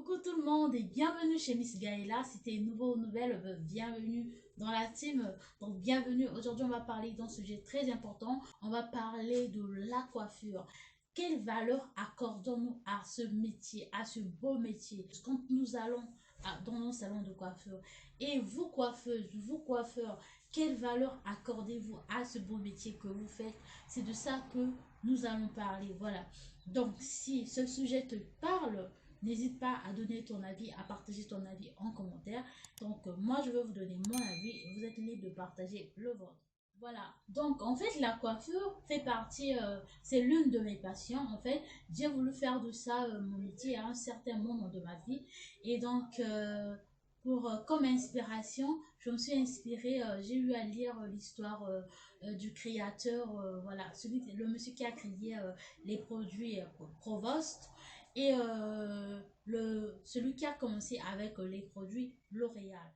Coucou tout le monde et bienvenue chez Miss Gaëla. Si t'es nouveau ou nouvelle, bienvenue dans la team. Donc bienvenue. Aujourd'hui on va parler d'un sujet très important. On va parler de la coiffure. Quelle valeur accordons-nous à ce métier, à ce beau métier quand nous allons dans nos salons de coiffure? Et vous coiffeuses, vous coiffeurs, quelle valeur accordez-vous à ce beau métier que vous faites? C'est de ça que nous allons parler. Voilà. Donc si ce sujet te parle, n'hésite pas à donner ton avis, à partager ton avis en commentaire. Donc, moi, je vais vous donner mon avis et vous êtes libre de partager le vôtre. Voilà. Donc, en fait, la coiffure fait partie, c'est l'une de mes passions. En fait, j'ai voulu faire de ça mon métier à un certain moment de ma vie. Et donc, comme inspiration, je me suis inspirée, j'ai eu à lire l'histoire du créateur, voilà, le monsieur qui a créé les produits Provost et celui qui a commencé avec les produits L'Oréal.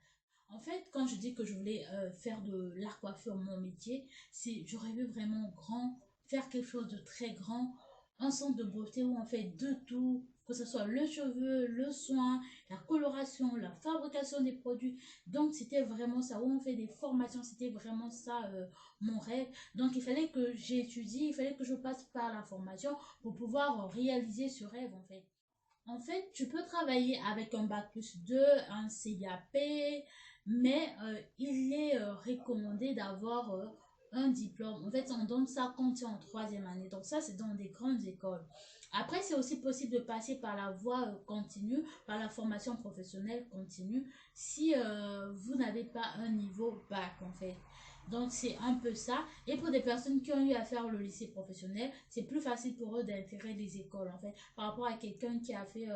En fait, quand je dis que je voulais faire de la coiffure mon métier, c'est j'aurais vu vraiment grand, faire quelque chose de très grand, un centre de beauté où on fait de tout, que ce soit le cheveu, le soin, la coloration, la fabrication des produits. Donc, c'était vraiment ça, où on fait des formations, c'était vraiment ça mon rêve. Donc, il fallait que j'étudie, il fallait que je passe par la formation pour pouvoir réaliser ce rêve, en fait. En fait, tu peux travailler avec un bac+2, un CAP, mais il est recommandé d'avoir un diplôme. En fait, on donne ça quand tu es en troisième année. Donc ça, c'est dans des grandes écoles. Après, c'est aussi possible de passer par la voie continue, par la formation professionnelle continue, si vous n'avez pas un niveau bac, en fait. Donc, c'est un peu ça. Et pour des personnes qui ont eu à faire le lycée professionnel, c'est plus facile pour eux d'intégrer les écoles, en fait, par rapport à quelqu'un qui a fait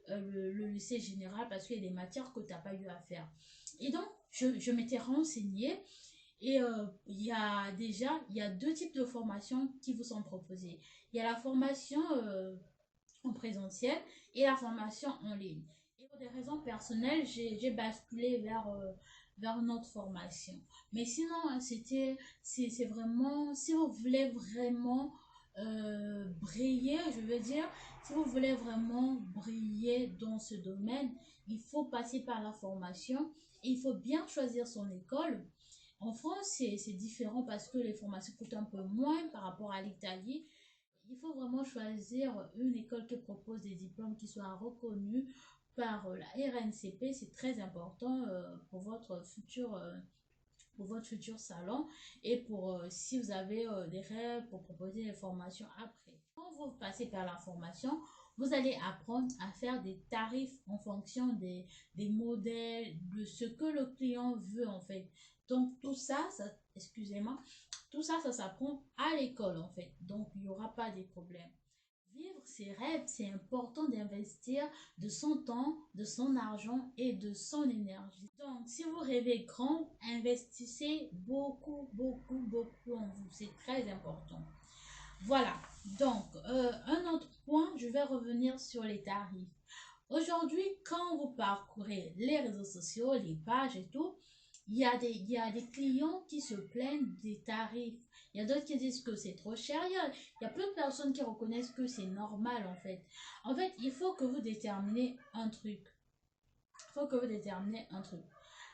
le lycée général parce qu'il y a des matières que tu n'as pas eu à faire. Et donc, je m'étais renseignée et il y a deux types de formations qui vous sont proposées. Il y a la formation en présentiel et la formation en ligne. Et pour des raisons personnelles, j'ai basculé vers une autre formation. Mais sinon, c'est vraiment, si vous voulez vraiment briller, je veux dire, si vous voulez vraiment briller dans ce domaine, il faut passer par la formation et il faut bien choisir son école. En France, c'est différent parce que les formations coûtent un peu moins par rapport à l'Italie. Il faut vraiment choisir une école qui propose des diplômes qui soient reconnus par la RNCP. C'est très important pour votre futur salon et pour si vous avez des rêves pour proposer des formations après. Quand vous passez par la formation, vous allez apprendre à faire des tarifs en fonction des modèles, de ce que le client veut en fait. Donc tout ça, excusez-moi, tout ça, ça s'apprend à l'école en fait. Donc il n'y aura pas de problème. Vivre ses rêves, c'est important d'investir de son temps, de son argent et de son énergie. Donc, si vous rêvez grand, investissez beaucoup, beaucoup, beaucoup en vous. C'est très important. Voilà. Donc, un autre point, je vais revenir sur les tarifs. Aujourd'hui, quand vous parcourez les réseaux sociaux, les pages et tout, il y a des clients qui se plaignent des tarifs. Il y a d'autres qui disent que c'est trop cher. Il y a plein de personnes qui reconnaissent que c'est normal en fait. En fait, il faut que vous déterminez un truc. Il faut que vous déterminez un truc.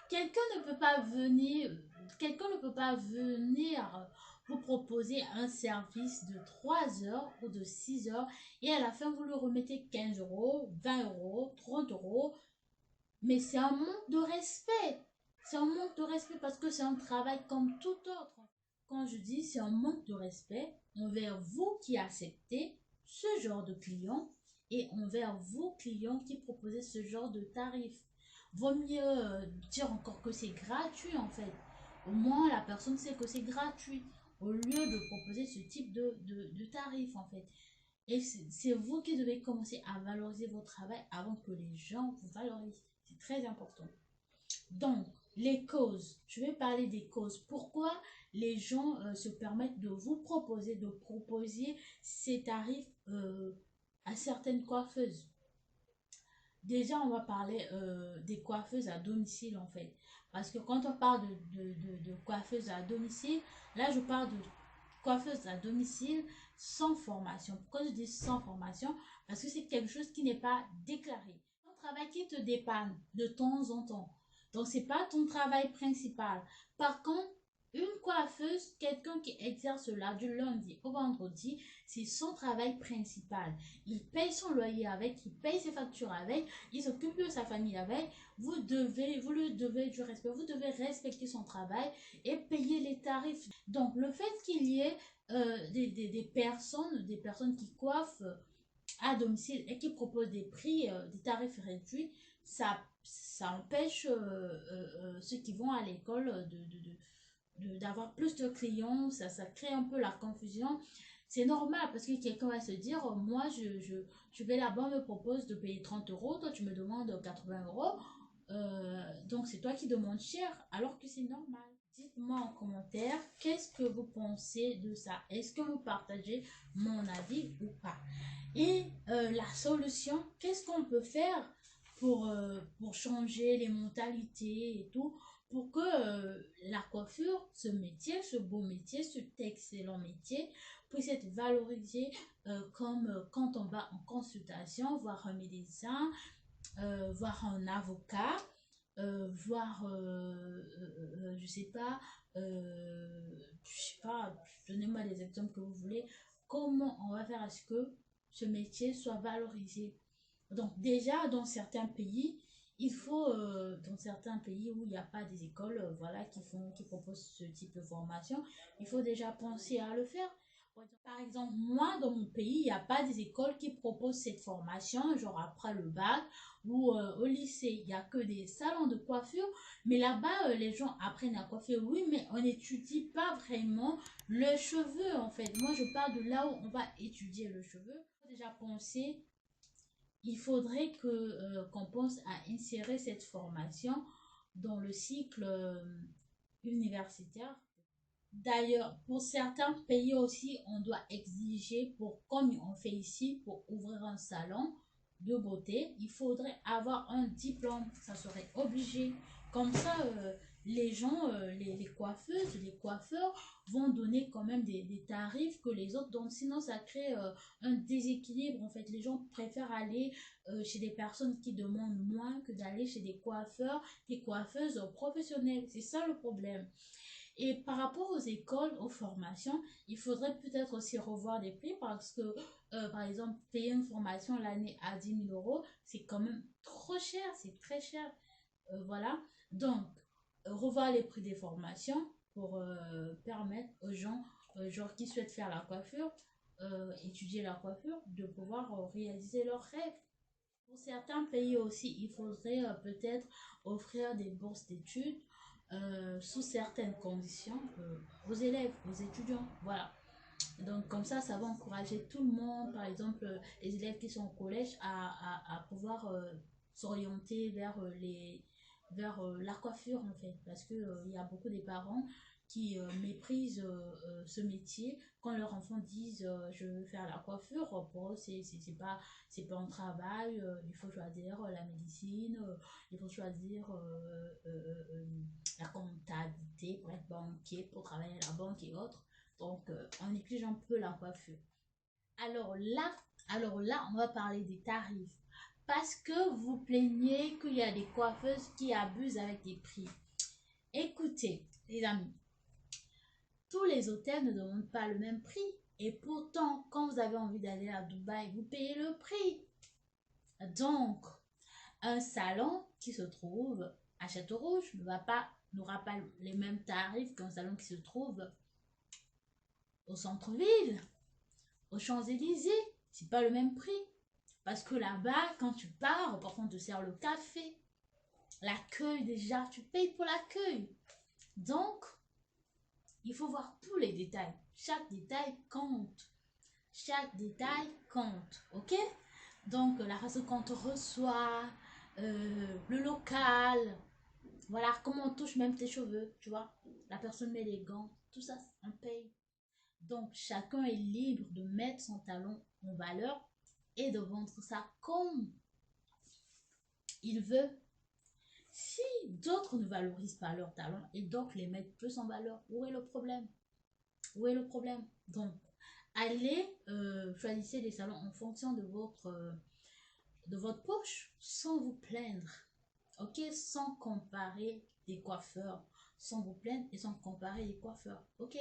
Quelqu'un ne peut pas venir, quelqu'un ne peut pas venir vous proposer un service de 3 heures ou de 6 heures et à la fin vous lui remettez 15 euros, 20 euros, 30 euros. Mais c'est un manque de respect. C'est un manque de respect parce que c'est un travail comme tout autre. Quand je dis c'est un manque de respect envers vous qui acceptez ce genre de client et envers vous clients qui proposez ce genre de tarif. Vaut mieux dire encore que c'est gratuit en fait. Au moins la personne sait que c'est gratuit au lieu de proposer ce type de tarif en fait. Et c'est vous qui devez commencer à valoriser votre travail avant que les gens vous valorisent. C'est très important. Donc, les causes. Je vais parler des causes. Pourquoi les gens se permettent de proposer ces tarifs à certaines coiffeuses? Déjà, on va parler des coiffeuses à domicile en fait. Parce que quand on parle de coiffeuses à domicile, là je parle de coiffeuses à domicile sans formation. Pourquoi je dis sans formation? Parce que c'est quelque chose qui n'est pas déclaré. travail qui te dépanne de temps en temps. Donc, c'est pas ton travail principal. Par contre, une coiffeuse, quelqu'un qui exerce là du lundi au vendredi, c'est son travail principal. Il paye son loyer avec, il paye ses factures avec, il s'occupe de sa famille avec. Vous lui devez du respect, vous devez respecter son travail et payer les tarifs. Donc, le fait qu'il y ait des personnes qui coiffent à domicile et qui proposent des prix, des tarifs réduits, ça empêche ceux qui vont à l'école d'avoir plus de clients, ça crée un peu la confusion. C'est normal parce que quelqu'un va se dire, moi je vais là-bas, on me propose de payer 30 euros, toi tu me demandes 80 euros, donc c'est toi qui demandes cher alors que c'est normal. Dites-moi en commentaire qu'est-ce que vous pensez de ça. Est-ce que vous partagez mon avis ou pas? Et la solution, qu'est-ce qu'on peut faire pour changer les mentalités et tout, pour que la coiffure, ce métier, ce beau métier, cet excellent métier, puisse être valorisé comme quand on va en consultation, voir un médecin, voir un avocat, voir, je sais pas, donnez-moi des exemples que vous voulez, comment on va faire à ce que ce métier soit valorisé. Donc déjà, dans certains pays, dans certains pays où il n'y a pas des écoles, voilà, qui proposent ce type de formation, il faut déjà penser à le faire. Par exemple, moi, dans mon pays, il n'y a pas des écoles qui proposent cette formation, genre après le bac ou au lycée. Il n'y a que des salons de coiffure, mais là-bas, les gens apprennent à coiffer, oui, mais on n'étudie pas vraiment le cheveu, en fait. Moi, je parle de là où on va étudier le cheveu. Il faut déjà penser, il faudrait qu'on pense à insérer cette formation dans le cycle universitaire. D'ailleurs, pour certains pays aussi, on doit exiger, comme on fait ici, pour ouvrir un salon de beauté, il faudrait avoir un diplôme. Ça serait obligé. Comme ça, les gens, les coiffeuses, les coiffeurs vont donner quand même des tarifs que les autres. Donc, sinon, ça crée un déséquilibre. En fait, les gens préfèrent aller chez des personnes qui demandent moins que d'aller chez des coiffeuses professionnelles. C'est ça le problème. Et par rapport aux écoles, aux formations, il faudrait peut-être aussi revoir des prix parce que, par exemple, payer une formation l'année à 10 000 euros, c'est quand même trop cher, c'est très cher. Voilà. Donc, revoir les prix des formations pour permettre aux gens, genre qui souhaitent faire la coiffure, étudier la coiffure, de pouvoir réaliser leurs rêves. Pour certains pays aussi, il faudrait peut-être offrir des bourses d'études sous certaines conditions aux élèves, aux étudiants. Voilà. Donc comme ça va encourager tout le monde, par exemple les élèves qui sont au collège, à pouvoir s'orienter vers la coiffure en fait. Parce que il y a beaucoup de parents qui méprisent ce métier quand leurs enfants disent je veux faire la coiffure. Pour eux c'est pas un travail, il faut choisir la médecine, il faut choisir la comptabilité pour être banquier, pour travailler à la banque et autres. Donc, on néglige un peu la coiffure. Alors là, on va parler des tarifs. Parce que vous plaignez qu'il y a des coiffeuses qui abusent avec des prix. Écoutez, les amis, tous les hôtels ne demandent pas le même prix. Et pourtant, quand vous avez envie d'aller à Dubaï, vous payez le prix. Donc, un salon qui se trouve à Château-Rouge n'aura pas les mêmes tarifs qu'un salon qui se trouve au centre-ville, aux Champs-Élysées. C'est pas le même prix. Parce que là-bas, quand tu pars, par contre, on te sert le café. L'accueil, déjà, tu payes pour l'accueil. Donc, il faut voir tous les détails. Chaque détail compte. Chaque détail compte. Ok? Donc, la façon qu'on te reçoit, le local, voilà, comment on touche même tes cheveux, tu vois. La personne met les gants, tout ça, on paye. Donc, chacun est libre de mettre son talent en valeur et de vendre ça comme il veut. Si d'autres ne valorisent pas leur talent et donc les mettent plus en valeur, où est le problème? Où est le problème? Donc, allez, choisissez des salons en fonction de votre poche sans vous plaindre. Ok, sans comparer des coiffeurs, sans vous plaindre et sans comparer les coiffeurs. Ok,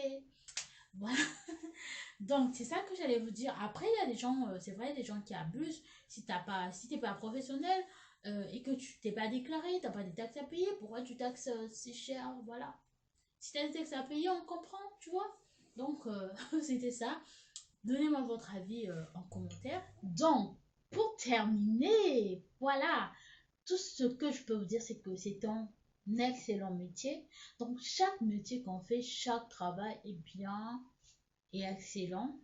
voilà. Donc, c'est ça que j'allais vous dire. Après, il y a des gens, c'est vrai, des gens qui abusent. Si t'es pas professionnel et que tu t'es pas déclaré, t'as pas des taxes à payer, pourquoi tu taxes si cher? Voilà. Si t'as des taxes à payer, on comprend, tu vois. Donc, c'était ça. Donnez-moi votre avis en commentaire. Donc, pour terminer, voilà, tout ce que je peux vous dire, c'est que c'est un excellent métier. Donc, chaque métier qu'on fait, chaque travail est bien et excellent.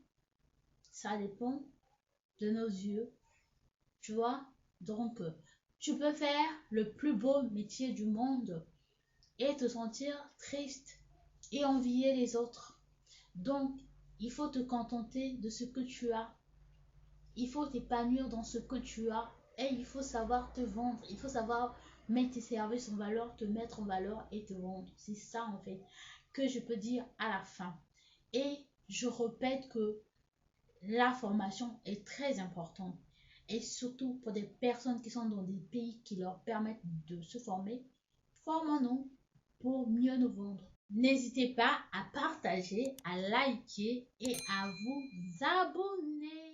Ça dépend de nos yeux, tu vois. Donc, tu peux faire le plus beau métier du monde et te sentir triste et envier les autres. Donc, il faut te contenter de ce que tu as. Il faut t'épanouir dans ce que tu as et il faut savoir te vendre. Il faut savoir mettre tes services en valeur, te mettre en valeur et te vendre. C'est ça en fait que je peux dire à la fin. Et je répète que la formation est très importante. Et surtout pour des personnes qui sont dans des pays qui leur permettent de se former, formons-nous pour mieux nous vendre. N'hésitez pas à partager, à liker et à vous abonner.